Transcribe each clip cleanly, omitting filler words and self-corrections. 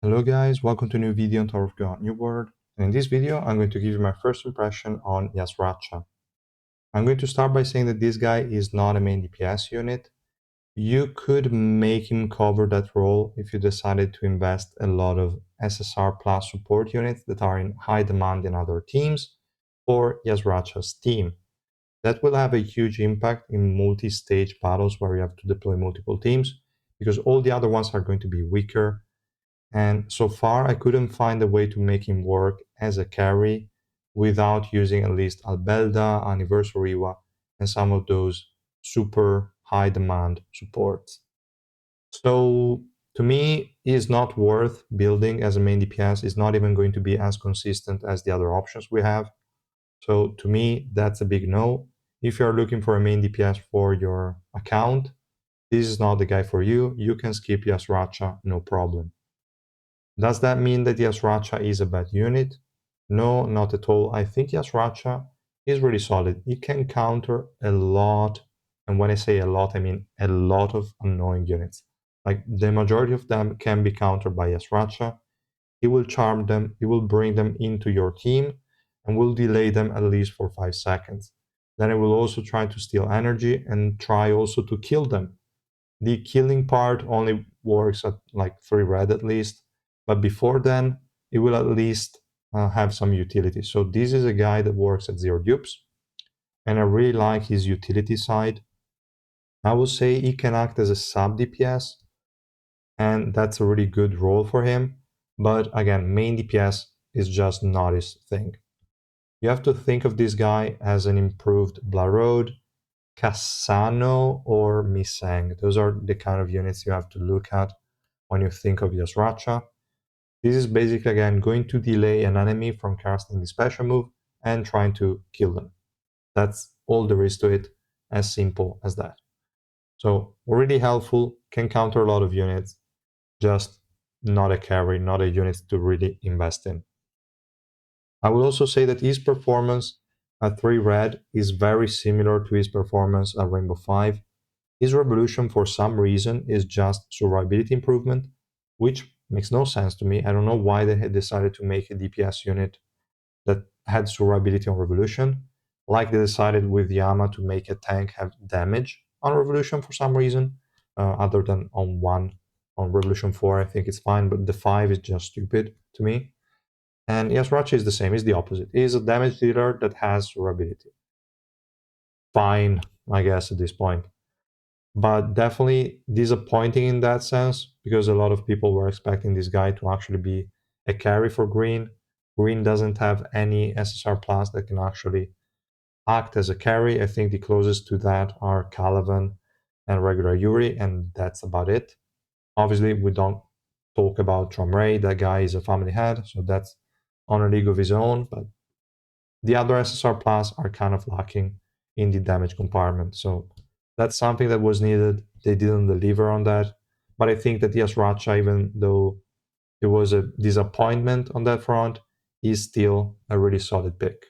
Hello guys, welcome to a new video on Tower of God New World. And in this video, I'm going to give you my first impression on YASRATCHA. I'm going to start by saying that this guy is not a main DPS unit. You could make him cover that role if you decided to invest a lot of SSR plus support units that are in high demand in other teams for YASRATCHA's team. That will have a huge impact in multi-stage battles where you have to deploy multiple teams because all the other ones are going to be weaker. And so far, I couldn't find a way to make him work as a carry without using at least Albelda, Anniversariwa, and some of those super high demand supports. So to me, he's not worth building as a main DPS. He's not even going to be as consistent as the other options we have. So to me, that's a big no. If you're looking for a main DPS for your account, this is not the guy for you. You can skip YASRATCHA, no problem. Does that mean that YASRATCHA is a bad unit? No, not at all. I think YASRATCHA is really solid. It can counter a lot, and when I say a lot, I mean a lot of annoying units. Like the majority of them can be countered by YASRATCHA. It will charm them, it will bring them into your team, and will delay them at least for 5 seconds. Then it will also try to steal energy and try also to kill them. The killing part only works at like 3 red at least, but before then, it will at least have some utility. So this is a guy that works at 0 dupes, and I really like his utility side. I would say he can act as a sub DPS, and that's a really good role for him. But again, main DPS is just not his thing. You have to think of this guy as an improved Blarode, Cassano, or Misang. Those are the kind of units you have to look at when you think of YASRATCHA. This is basically, again, going to delay an enemy from casting the special move and trying to kill them. That's all there is to it, as simple as that. So really helpful, can counter a lot of units, just not a carry, not a unit to really invest in. I will also say that his performance at 3 red is very similar to his performance at Rainbow 5. His revolution, for some reason, is just survivability improvement, which makes no sense to me. I don't know why they had decided to make a DPS unit that had survivability on revolution, like they decided with Yama to make a tank have damage on revolution for some reason, other than on 1. On revolution 4, I think it's fine, but the 5 is just stupid to me. And YASRATCHA is the same, is the opposite. He is a damage dealer that has survivability. Fine, I guess, at this point. But definitely disappointing in that sense, because a lot of people were expecting this guy to actually be a carry for green. Green doesn't have any SSR plus that can actually act as a carry. I think the closest to that are Calavan and regular Yuri, and that's about it. Obviously, we don't talk about Tromray. That guy is a family head, so that's on a league of his own. But the other SSR plus are kind of lacking in the damage compartment. So that's something that was needed. They didn't deliver on that. But I think that YASRATCHA, even though it was a disappointment on that front, is still a really solid pick.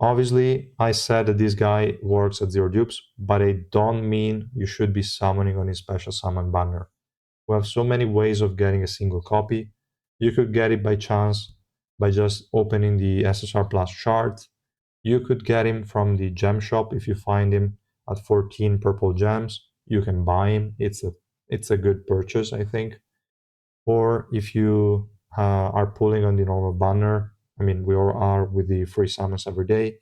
Obviously, I said that this guy works at 0 dupes, but I don't mean you should be summoning on his special summon banner. We have so many ways of getting a single copy. You could get it by chance by just opening the SSR Plus chart. You could get him from the gem shop if you find him at 14 purple gems. You can buy him. It's a good purchase, I think. Or if you are pulling on the normal banner, I mean, we all are with the free summons every day.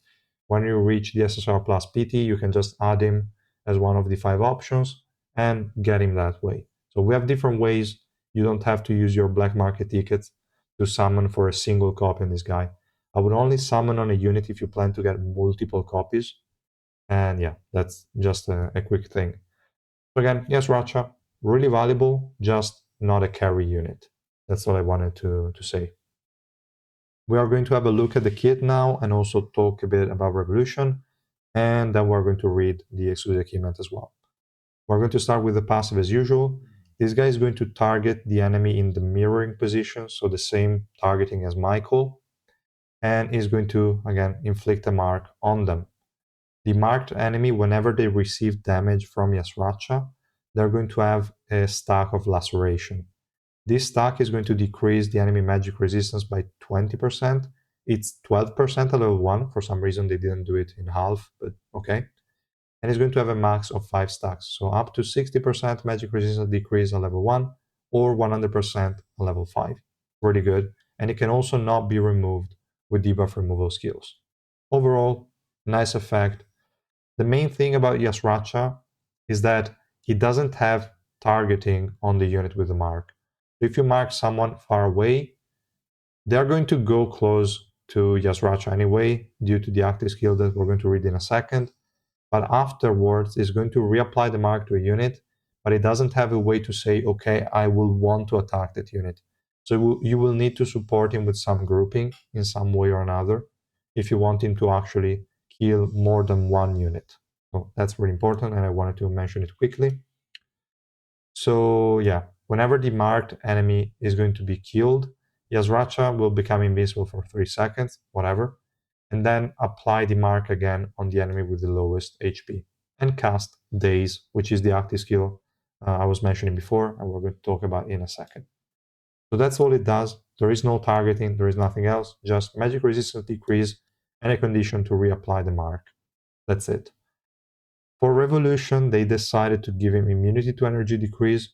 When you reach the SSR Plus PT, you can just add him as one of the 5 options and get him that way. So we have different ways. You don't have to use your black market tickets to summon for a single copy on this guy. I would only summon on a unit if you plan to get multiple copies. And yeah, that's just a quick thing. So again, YASRATCHA, really valuable, just not a carry unit. That's all I wanted to say. We are going to have a look at the kit now and also talk a bit about Revolution. And then we're going to read the exclusive achievement as well. We're going to start with the passive as usual. This guy is going to target the enemy in the mirroring position, so the same targeting as Michael, and is going to, again, inflict a mark on them. The marked enemy, whenever they receive damage from YASRATCHA, they're going to have a stack of laceration. This stack is going to decrease the enemy magic resistance by 20%. It's 12% at level 1. For some reason, they didn't do it in half, but okay. And it's going to have a max of 5 stacks. So up to 60% magic resistance decrease at level 1 or 100% at level 5. Really good. And it can also not be removed with debuff removal skills. Overall, nice effect. The main thing about YASRATCHA is that he doesn't have targeting on the unit with the mark. If you mark someone far away, they're going to go close to YASRATCHA anyway, due to the active skill that we're going to read in a second. But afterwards, it's going to reapply the mark to a unit, but it doesn't have a way to say, okay, I will want to attack that unit. So you will need to support him with some grouping in some way or another if you want him to actually kill more than one unit. So that's really important, and I wanted to mention it quickly. So yeah, whenever the marked enemy is going to be killed, YASRATCHA will become invisible for 3 seconds, whatever, and then apply the mark again on the enemy with the lowest HP, and cast Daze, which is the active skill I was mentioning before, and we're going to talk about in a second. So that's all it does. There is no targeting, there is nothing else, just magic resistance decrease and a condition to reapply the mark. That's it. For Revolution, they decided to give him immunity to energy decrease,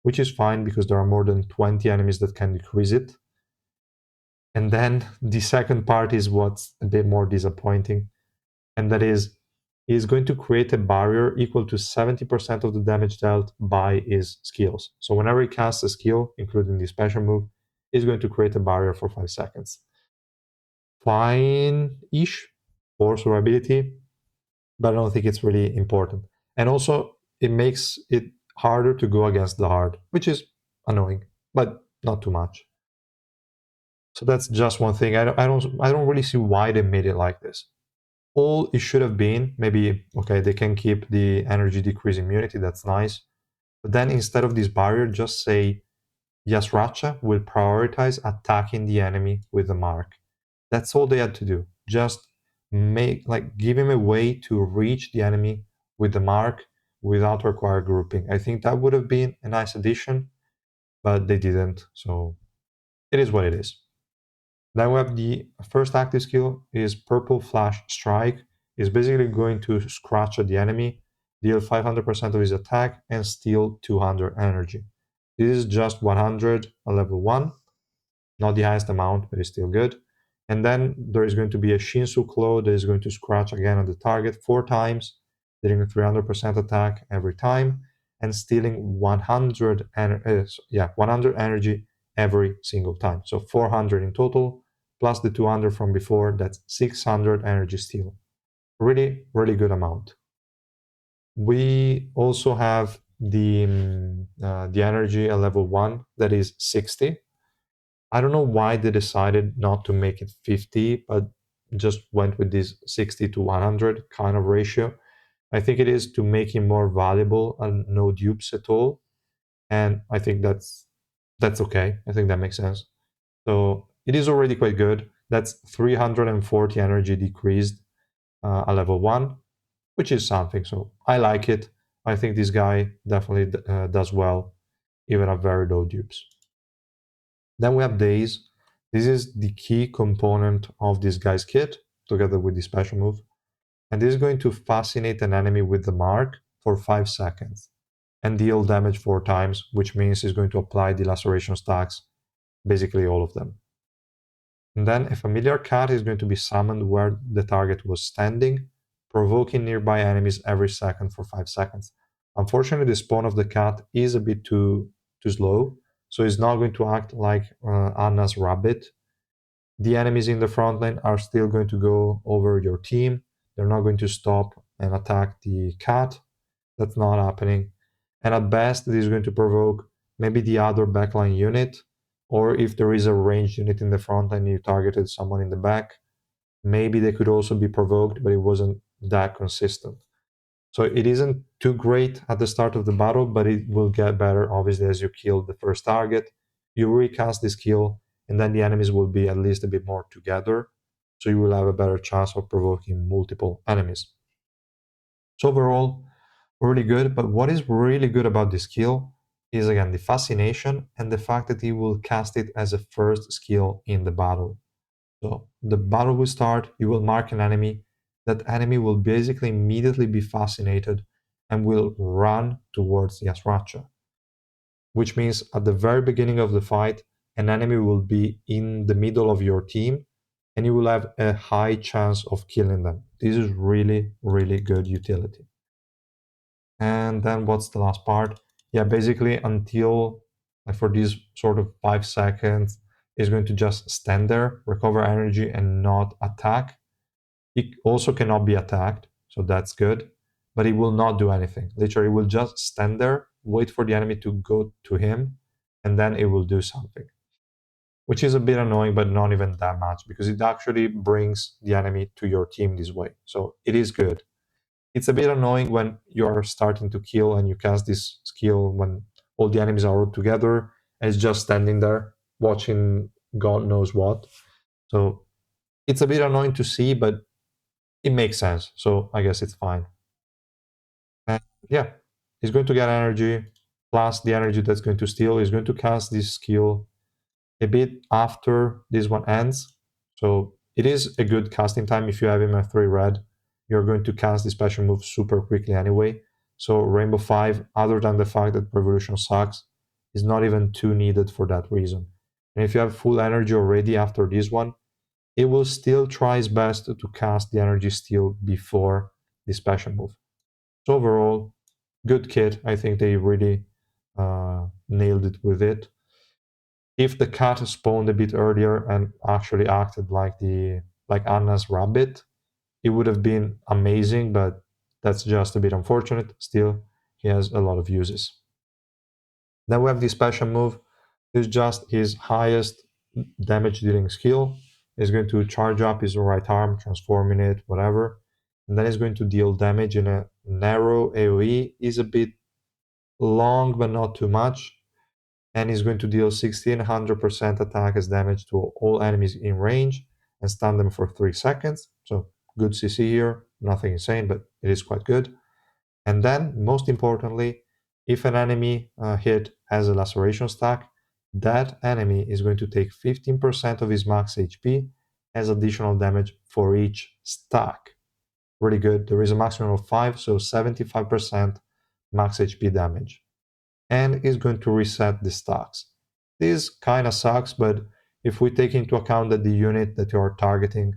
which is fine because there are more than 20 enemies that can decrease it. And then the second part is what's a bit more disappointing, and that is he's going to create a barrier equal to 70% of the damage dealt by his skills. So whenever he casts a skill, including the special move, he's going to create a barrier for 5 seconds. Fine-ish for survivability, but I don't think it's really important. And also, it makes it harder to go against the hard, which is annoying, but not too much. So that's just one thing. I don't really see why they made it like this. All it should have been, maybe, okay, they can keep the energy decrease immunity, that's nice. But then instead of this barrier, just say YASRATCHA will prioritize attacking the enemy with the mark. That's all they had to do. Just give him a way to reach the enemy with the mark without required grouping. I think that would have been a nice addition, but they didn't. So it is what it is. Then we have the first active skill is Purple Flash Strike. Is basically going to scratch at the enemy, deal 500% of his attack, and steal 200 energy. This is just 100 at level 1, not the highest amount, but it's still good. And then there is going to be a Shinsu Claw that is going to scratch again at the target 4 times, dealing 300% attack every time, and stealing 100 energy every single time. So 400 in total, plus the 200 from before, that's 600 energy steal. Really, really good amount. We also have the energy at level 1 that is 60. I don't know why they decided not to make it 50, but just went with this 60 to 100 kind of ratio. I think it is to make him more valuable and no dupes at all. And I think that's okay. I think that makes sense. So it is already quite good. That's 340 energy decreased at level 1, which is something. So I like it. I think this guy definitely does well, even at very low dupes. Then we have Daze. This is the key component of this guy's kit, together with the special move. And this is going to fascinate an enemy with the mark for 5 seconds and deal damage 4 times, which means he's going to apply the laceration stacks, basically all of them. And then a familiar cat is going to be summoned where the target was standing, provoking nearby enemies every second for 5 seconds. Unfortunately, the spawn of the cat is a bit too slow, so it's not going to act like Anna's rabbit. The enemies in the front line are still going to go over your team. They're not going to stop and attack the cat. That's not happening. And at best, this is going to provoke maybe the other backline unit, or if there is a ranged unit in the front line, you targeted someone in the back, maybe they could also be provoked, but it wasn't that consistent. So it isn't too great at the start of the battle, but it will get better, obviously, as you kill the first target. You recast this kill, and then the enemies will be at least a bit more together, so you will have a better chance of provoking multiple enemies. So overall, really good, but what is really good about this skill is again the fascination and the fact that he will cast it as a first skill in the battle. So the battle will start, you will mark an enemy. That enemy will basically immediately be fascinated and will run towards YASRATCHA, which means at the very beginning of the fight, an enemy will be in the middle of your team and you will have a high chance of killing them. This is really, really good utility. And then what's the last part? Yeah, basically until like for these sort of 5 seconds, is going to just stand there, recover energy, and not attack. It also cannot be attacked, so that's good. But it will not do anything. Literally, it will just stand there, wait for the enemy to go to him, and then it will do something. Which is a bit annoying, but not even that much, because it actually brings the enemy to your team this way. So it is good. It's a bit annoying when you're starting to kill and you cast this skill when all the enemies are all together and it's just standing there watching God knows what. So it's a bit annoying to see, but it makes sense. So I guess it's fine. And yeah, he's going to get energy plus the energy that's going to steal. He's going to cast this skill a bit after this one ends. So it is a good casting time. If you have him at 3 red, you're going to cast the special move super quickly anyway. So Rainbow 5, other than the fact that Revolution sucks, is not even too needed for that reason. And if you have full energy already after this one, it will still try its best to cast the energy steal before the special move. So overall, good kit. I think they really nailed it with it. If the cat spawned a bit earlier and actually acted like Anna's rabbit, it would have been amazing, but that's just a bit unfortunate. Still, he has a lot of uses. Then we have the special move. It's just his highest damage dealing skill. He's going to charge up his right arm, transforming it, whatever. And then he's going to deal damage in a narrow AoE. Is a bit long, but not too much. And he's going to deal 1600% attack as damage to all enemies in range and stun them for 3 seconds. So good CC here, nothing insane, but it is quite good. And then, most importantly, if an enemy hit has a laceration stack, that enemy is going to take 15% of his max HP as additional damage for each stack. Really good. There is a maximum of 5, so 75% max HP damage. And is going to reset the stacks. This kind of sucks, but if we take into account that the unit that you are targeting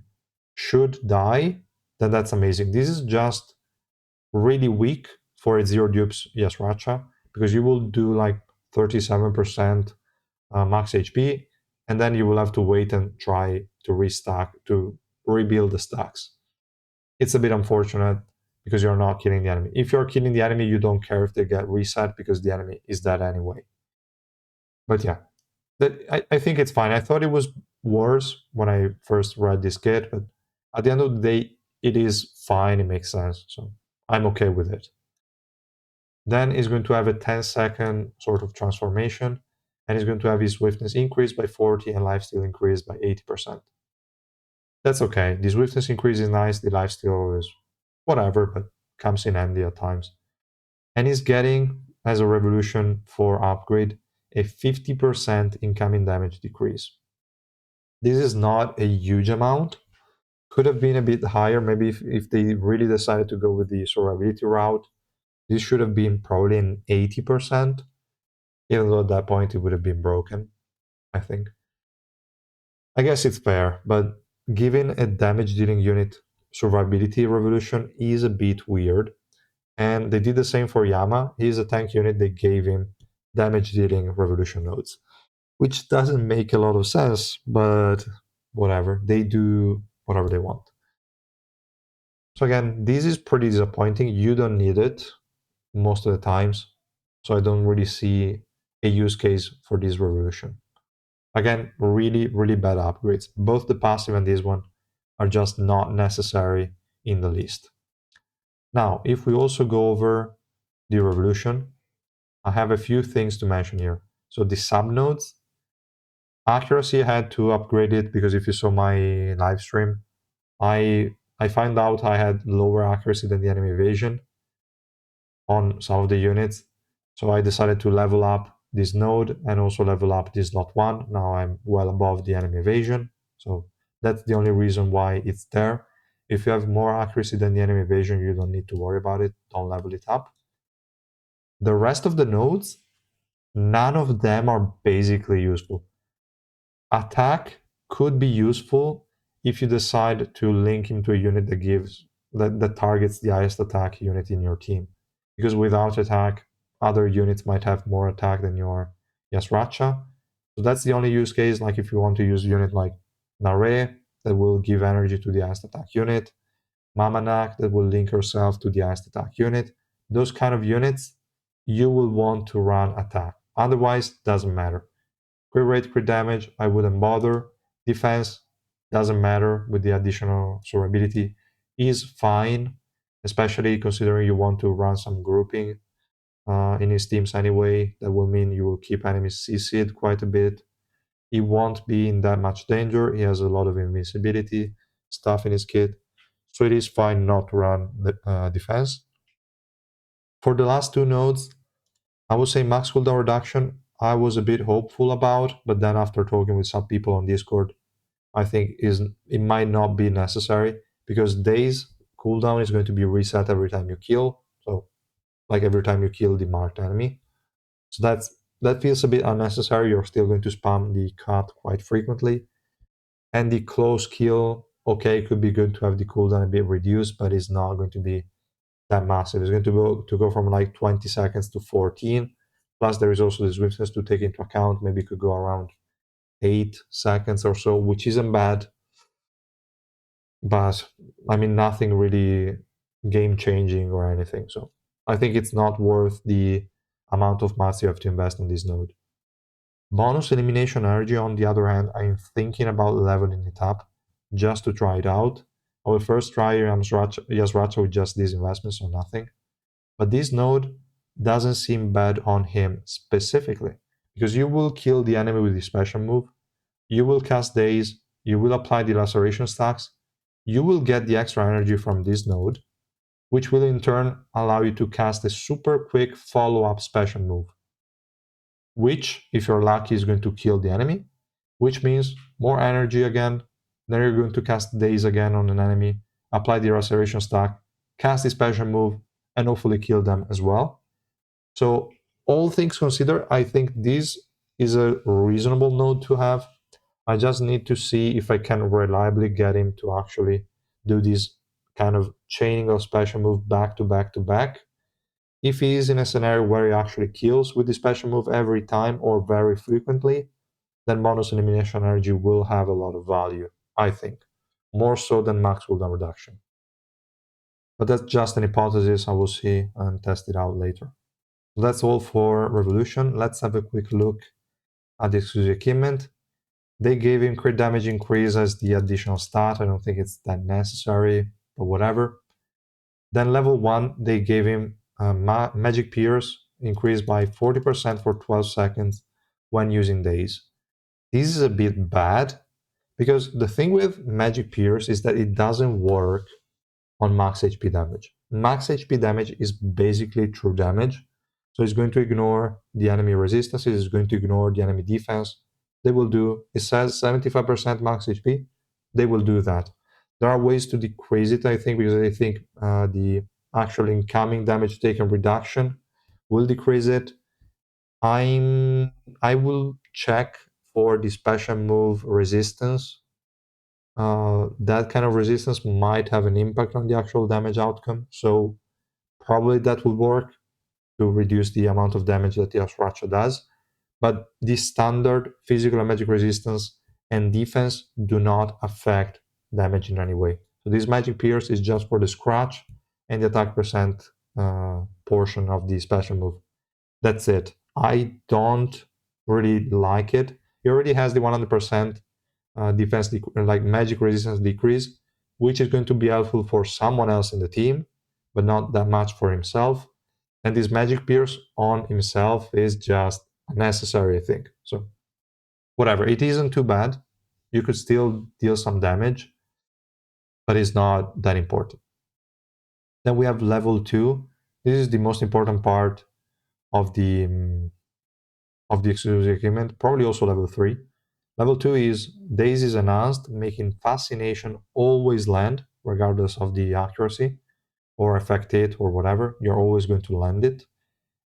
should die, then that's amazing. This is just really weak for a zero dupes YASRATCHA because you will do like 37% max HP, and then you will have to wait and try to restack, to rebuild the stacks. It's a bit unfortunate because you're not killing the enemy. If you're killing the enemy, you don't care if they get reset because the enemy is dead anyway. But yeah, I think it's fine. I thought it was worse when I first read this kit, but at the end of the day, it is fine. It makes sense. So I'm okay with it. Then he's going to have a 10-second sort of transformation, and he's going to have his swiftness increased by 40 and lifesteal increased by 80%. That's okay. The swiftness increase is nice. The lifesteal is whatever, but comes in handy at times. And he's getting, as a revolution for upgrade, a 50% incoming damage decrease. This is not a huge amount. Could have been a bit higher, maybe if they really decided to go with the survivability route. This should have been probably an 80%, even though at that point it would have been broken, I think. I guess it's fair, but giving a damage dealing unit survivability revolution is a bit weird. And they did the same for Yama. He's a tank unit, they gave him damage dealing revolution nodes, which doesn't make a lot of sense, but whatever. They do whatever they want. So again, this is pretty disappointing. You don't need it most of the times. So I don't really see a use case for this revolution. Again, really, really bad upgrades. Both the passive and this one are just not necessary in the list. Now, if we also go over the revolution, I have a few things to mention here. So the subnodes, accuracy, I had to upgrade it because if you saw my live stream, I found out I had lower accuracy than the enemy evasion on some of the units. So I decided to level up this node and also level up this slot 1. Now I'm well above the enemy evasion. So that's the only reason why it's there. If you have more accuracy than the enemy evasion, you don't need to worry about it. Don't level it up. The rest of the nodes, none of them are basically useful. Attack could be useful if you decide to link him to a unit that targets the highest attack unit in your team. Because without attack, other units might have more attack than your YASRATCHA. So that's the only use case, like if you want to use a unit like Nare that will give energy to the highest attack unit, Mamanak that will link herself to the highest attack unit. Those kind of units, you will want to run attack. Otherwise, doesn't matter. Crit rate, crit damage, I wouldn't bother. Defense doesn't matter with the additional survivability is fine, especially considering you want to run some grouping in his teams anyway. That will mean you will keep enemies CC'd quite a bit. He won't be in that much danger. He has a lot of invincibility stuff in his kit. So it is fine not to run the defense. For the last two nodes, I would say max cooldown reduction, I was a bit hopeful about, but then after talking with some people on Discord, I think it might not be necessary because days cooldown is going to be reset every time you kill. So like every time you kill the marked enemy. So that feels a bit unnecessary. You're still going to spam the cut quite frequently. And the close kill, okay, it could be good to have the cooldown a bit reduced, but it's not going to be that massive. It's going to go from like 20 seconds to 14. Plus, there is also the swiftness to take into account. Maybe it could go around 8 seconds or so, which isn't bad. But I mean, nothing really game changing or anything. So I think it's not worth the amount of maths you have to invest on this node. Bonus elimination energy, on the other hand, I'm thinking about leveling it up just to try it out. I will first try YASRATCHA with just these investments or nothing. But this node doesn't seem bad on him specifically, because you will kill the enemy with the special move, you will cast Daze, you will apply the laceration stacks, you will get the extra energy from this node, which will in turn allow you to cast a super quick follow-up special move, which, if you're lucky, is going to kill the enemy, which means more energy again. Then you're going to cast Daze again on an enemy, apply the laceration stack, cast the special move, and hopefully kill them as well. So all things considered, I think this is a reasonable node to have. I just need to see if I can reliably get him to actually do this kind of chaining of special move back to back to back. If he is in a scenario where he actually kills with the special move every time or very frequently, then bonus elimination energy will have a lot of value, I think. More so than max cooldown reduction. But that's just an hypothesis. I will see and test it out later. That's all for Revolution. Let's have a quick look at the exclusive equipment. They gave him crit damage increase as the additional stat. I don't think it's that necessary, but whatever. Then level 1, they gave him Magic Pierce increased by 40% for 12 seconds when using Daze. This is a bit bad because the thing with Magic Pierce is that it doesn't work on max HP damage. Max HP damage is basically true damage. So it's going to ignore the enemy resistance, it's going to ignore the enemy defense. They will do, it says 75% max HP, they will do that. There are ways to decrease it, I think, because I think the actual incoming damage taken reduction will decrease it. I will check for the special move resistance. That kind of resistance might have an impact on the actual damage outcome. So probably that will work to reduce the amount of damage that the YASRATCHA does. But the standard physical and magic resistance and defense do not affect damage in any way. So this magic pierce is just for the scratch and the attack percent portion of the special move. That's it. I don't really like it. He already has the 100% defense, like magic resistance decrease, which is going to be helpful for someone else in the team, but not that much for himself. And this magic pierce on himself is just necessary, I think. So whatever, it isn't too bad. You could still deal some damage, but it's not that important. Then we have level 2. This is the most important part of the exclusive equipment, probably also level 3. Level 2 is Daze is enhanced, making Fascination always land, regardless of the accuracy, or Effect Hit, or whatever. You're always going to land it.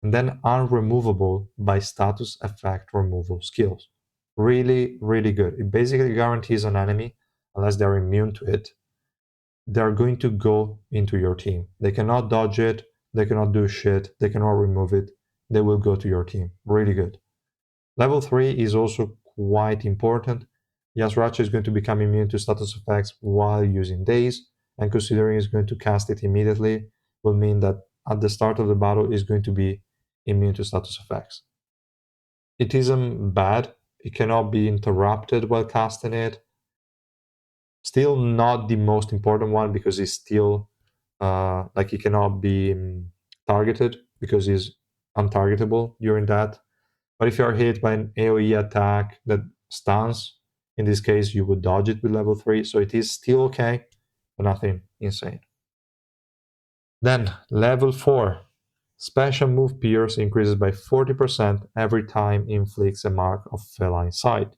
And then Unremovable by status effect removal skills. Really, really good. It basically guarantees an enemy, unless they're immune to it, they're going to go into your team. They cannot dodge it, they cannot do shit, they cannot remove it. They will go to your team. Really good. Level 3 is also quite important. YASRATCHA is going to become immune to status effects while using Daze, and considering it's going to cast it immediately, will mean that at the start of the battle is going to be immune to status effects. It isn't bad, it cannot be interrupted while casting it. Still not the most important one because it's still like it cannot be targeted because it's untargetable during that. But if you are hit by an AoE attack that stuns, in this case you would dodge it with level 3, so it is still okay, but nothing insane. Then level 4. Special move Pierce increases by 40% every time it inflicts a mark of feline sight.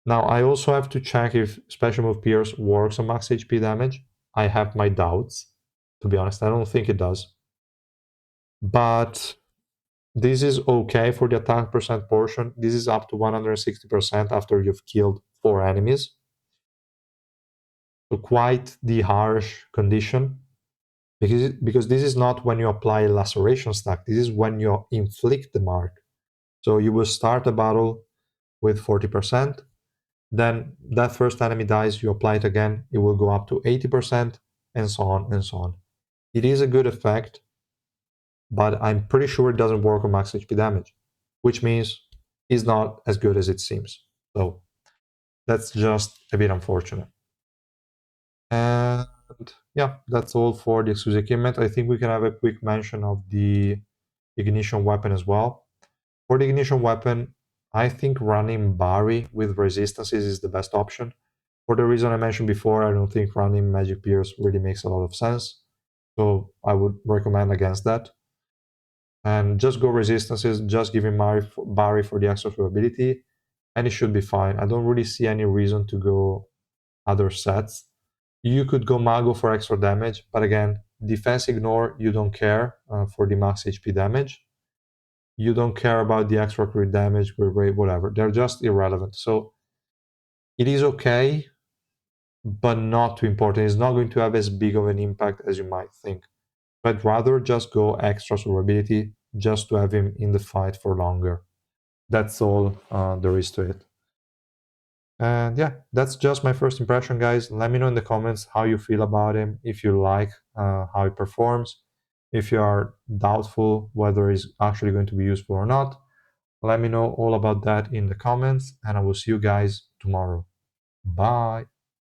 Now I also have to check if Special move Pierce works on max HP damage. I have my doubts. To be honest, I don't think it does. But this is okay for the attack percent portion. This is up to 160% after you've killed 4 enemies. So quite the harsh condition. Because this is not when you apply a laceration stack. This is when you inflict the mark. So you will start a battle with 40%. Then that first enemy dies, you apply it again, it will go up to 80%, and so on and so on. It is a good effect, but I'm pretty sure it doesn't work on max HP damage, which means it's not as good as it seems. So that's just a bit unfortunate. And yeah, that's all for the exclusive equipment. I think we can have a quick mention of the ignition weapon as well. For the ignition weapon, I think running Barry with resistances is the best option. For the reason I mentioned before, I don't think running Magic Pierce really makes a lot of sense. So I would recommend against that. And just go resistances, just give him Barry for the extra survivability, and it should be fine. I don't really see any reason to go other sets. You could go Mago for extra damage, but again, defense ignore, you don't care for the max HP damage. You don't care about the extra crit damage, crit rate, whatever. They're just irrelevant. So it is okay, but not too important. It's not going to have as big of an impact as you might think. But rather just go extra survivability just to have him in the fight for longer. That's all there is to it. And yeah, that's just my first impression, guys. Let me know in the comments how you feel about him, if you like how he performs, if you are doubtful whether he's actually going to be useful or not. Let me know all about that in the comments, and I will see you guys tomorrow. Bye.